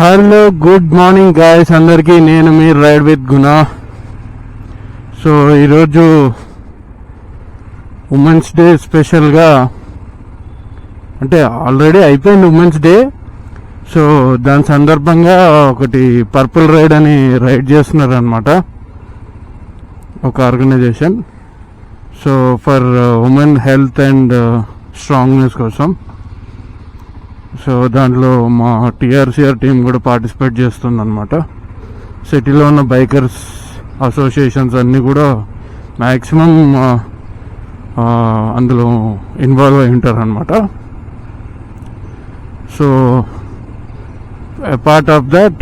Hello good morning guys అందరికీ. నేను మీ ride with Guna. So ఈరోజు ఉమెన్స్ డే స్పెషల్గా, అంటే ఆల్రెడీ అయిపోయింది ఉమెన్స్ డే. సో దాని సందర్భంగా ఒకటి పర్పుల్ రైడ్ అని రైడ్ చేస్తున్నారు అనమాట, ఒక organization. So for women health and strongness కోసం. సో దాంట్లో మా టీఆర్సీఆర్ టీం కూడా పార్టిసిపేట్ చేస్తుంది అనమాట. సిటీలో ఉన్న బైకర్స్ అసోసియేషన్స్ అన్నీ కూడా మ్యాక్సిమం అందులో ఇన్వాల్వ్ అయి ఉంటారు అనమాట. సో పార్ట్ ఆఫ్ దట్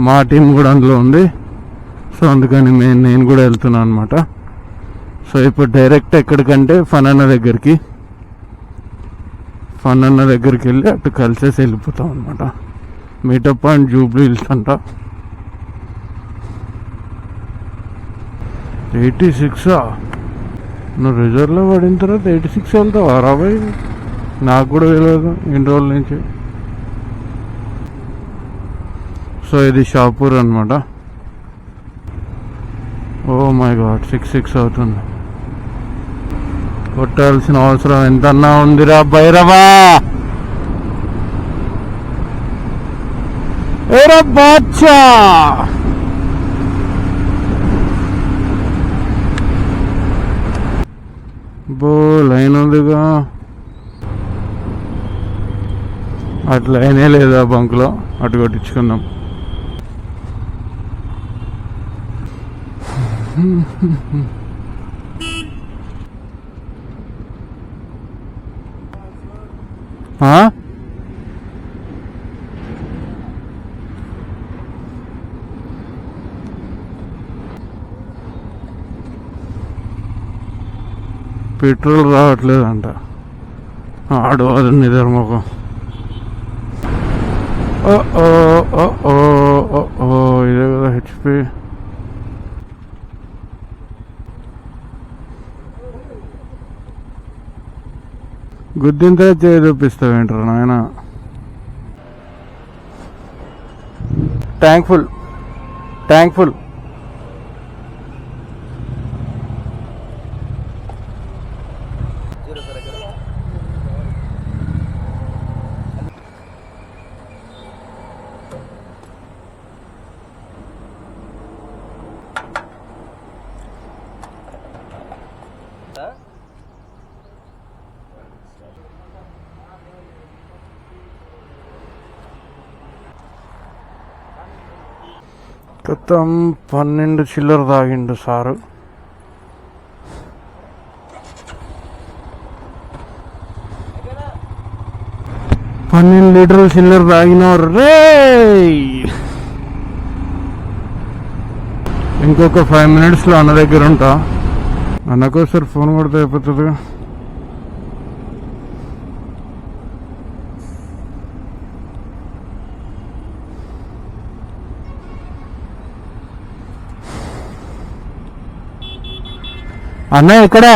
మా టీం కూడా అందులో ఉంది. సో అందుకని నేను కూడా వెళ్తున్నాను అనమాట. సో ఇప్పుడు డైరెక్ట్ ఎక్కడికంటే ఫన్ అన్న దగ్గరికి వెళ్ళి అటు కలిసేసి వెళ్ళిపోతాం అనమాట. మీటప్ పాయింట్ జూబ్లీ హిల్స్ అంట. 86 నువ్వు రిజర్వ్లో పడిన తర్వాత 86 వెళ్తావు. 60 నాకు కూడా తెలియదు ఇన్ని రోజుల నుంచి. సో ఇది షాపూర్ అనమాట. ఓ మై గాడ్, 66 అవుతుంది. కొట్టాల్సిన అవసరం ఎంతన్నా ఉందిరా భైరవా. ఏరా బాచ్చా, బో లైన్ ఉందిగా. అట్లా లైనే లేదా బంకులో, అటు కొట్టించుకుందాం. పెట్రోల్ రావట్లేదంట. ఆడు అది నిద్రముఖం. ఇదే కదా హెచ్పి. గుద్దింత చేయి చూపిస్తావేంటారు నాయన. Tank full. మొత్తం 12 చిల్లర తాగిండు సారు. లీటర్లు చిల్లర తాగినవారు రే. ఇంకొక 5 minutesలో అన్న దగ్గర ఉంటా. అన్నకోసారి ఫోన్ కొడితే అయిపోతుందిగా. అన్న ఎక్కడా?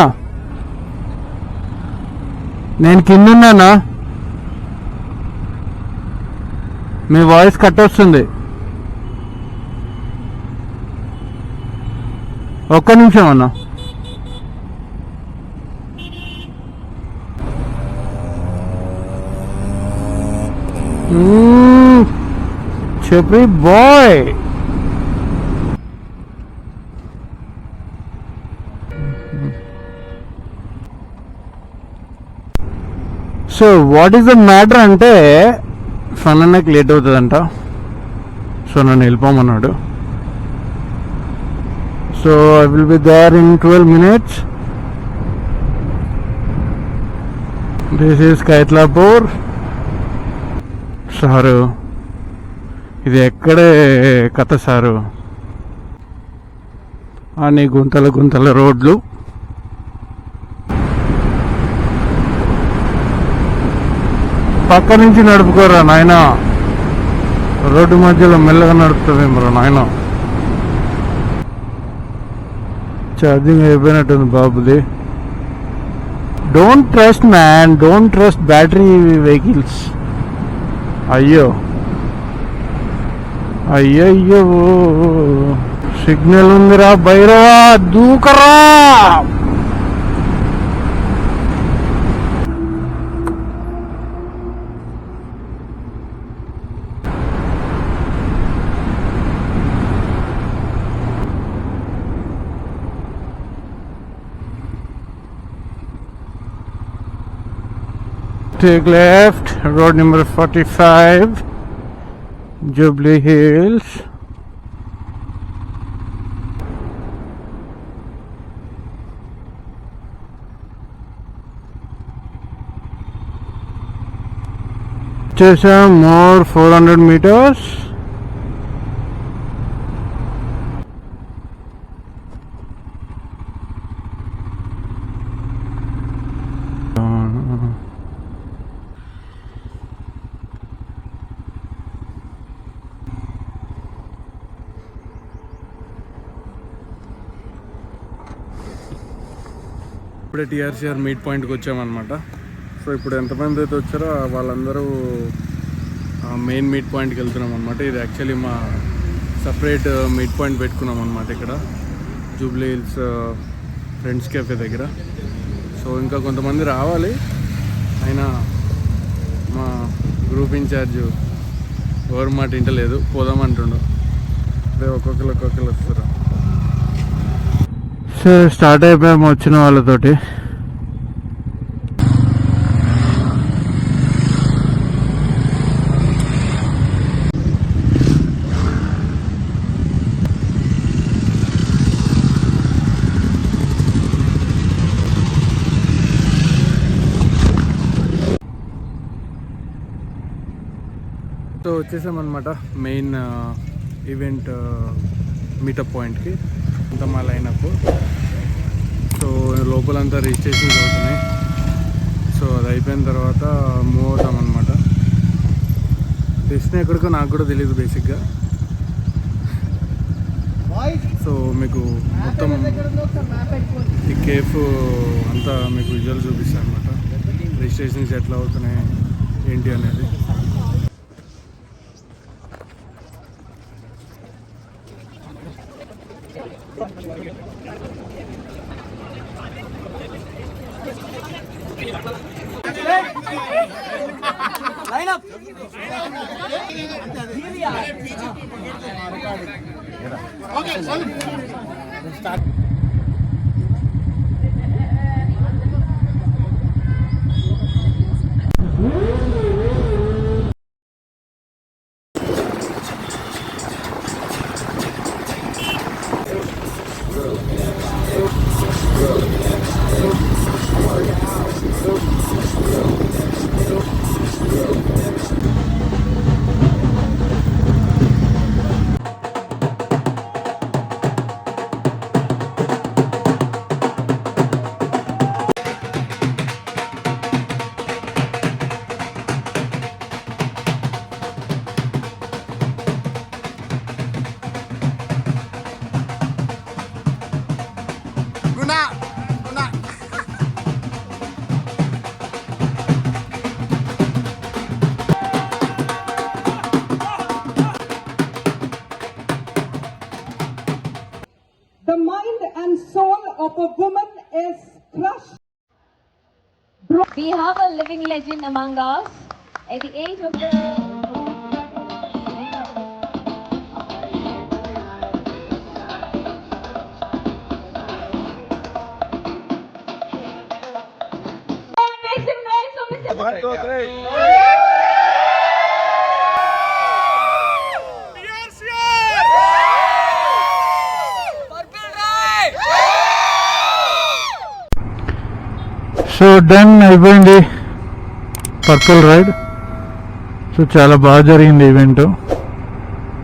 నేను కింద ఉన్నానా? మీ వాయిస్ కట్ వస్తుంది. ఒక్క నిమిషం అన్న. చెప్పి bye. So what is the matter అంటే, ఫన్ అన్నకి లేట్ అవుతుందంట. సో నన్ను వెళ్ళిపోమన్నాడు. So I will be there in 12 minutes. This is Kaitlapur. Sir ఇది ఎక్కడే కథ సారు. అని గుంతల రోడ్లు. పక్క నుంచి నడుపుకోరా నాయన. రోడ్డు మధ్యలో మెల్లగా నడుపుతావేమరా నాయన. ఛార్జింగ్ అయిపోయినట్టుంది బాబుది. Don't trust man, don't trust battery vehicles. అయ్యో అయ్యయ్యో సిగ్నల్ ఉందిరా Bhairava దూకరా. Take left, road number 45, Jubilee Hills. More 400 meters. ఇప్పుడే టీఆర్సీఆర్ మీట్ పాయింట్కి వచ్చామన్నమాట. సో ఇప్పుడు ఎంతమంది అయితే వచ్చారో వాళ్ళందరూ మెయిన్ మీట్ పాయింట్కి వెళ్తున్నాం అనమాట. ఇది యాక్చువల్లీ మా సపరేట్ మీట్ పాయింట్ పెట్టుకున్నాం అనమాట ఇక్కడ జూబ్లీ హిల్స్ ఫ్రెండ్స్ కెఫే దగ్గర. సో ఇంకా కొంతమంది రావాలి, అయినా మా గ్రూప్ ఇన్ఛార్జ్ ఎవరి మాట వింటలేదు, పోదామంటుండు. అదే ఒక్కొక్కరు వస్తారు. సో స్టార్ట్ అయిపోయాము వచ్చిన వాళ్ళతోటి. సో వచ్చేసామన్నమాట మెయిన్ ఈవెంట్ మీటప్ పాయింట్కి. అంతా మా లైనప్. సో లోపలంతా రిజిస్ట్రేషన్స్ అవుతున్నాయి. సో అది అయిపోయిన తర్వాత మూవ్ అవుతామన్నమాట. డెస్టినీ ఎక్కడికో నాకు కూడా తెలియదు బేసిక్గా. సో మీకు మొత్తం ఈ కేఫ్ అంతా మీకు విజువల్ చూపిస్తాను అనమాట. రిజిస్ట్రేషన్స్ ఎట్లా అవుతున్నాయి ఏంటి అనేది. Line up. Okay, start. The mind and soul of a woman is crushed. We have a living legend among us at the age of One, two, three. So done అయిపోయింది purple ride. So చాలా బాగా జరిగింది event.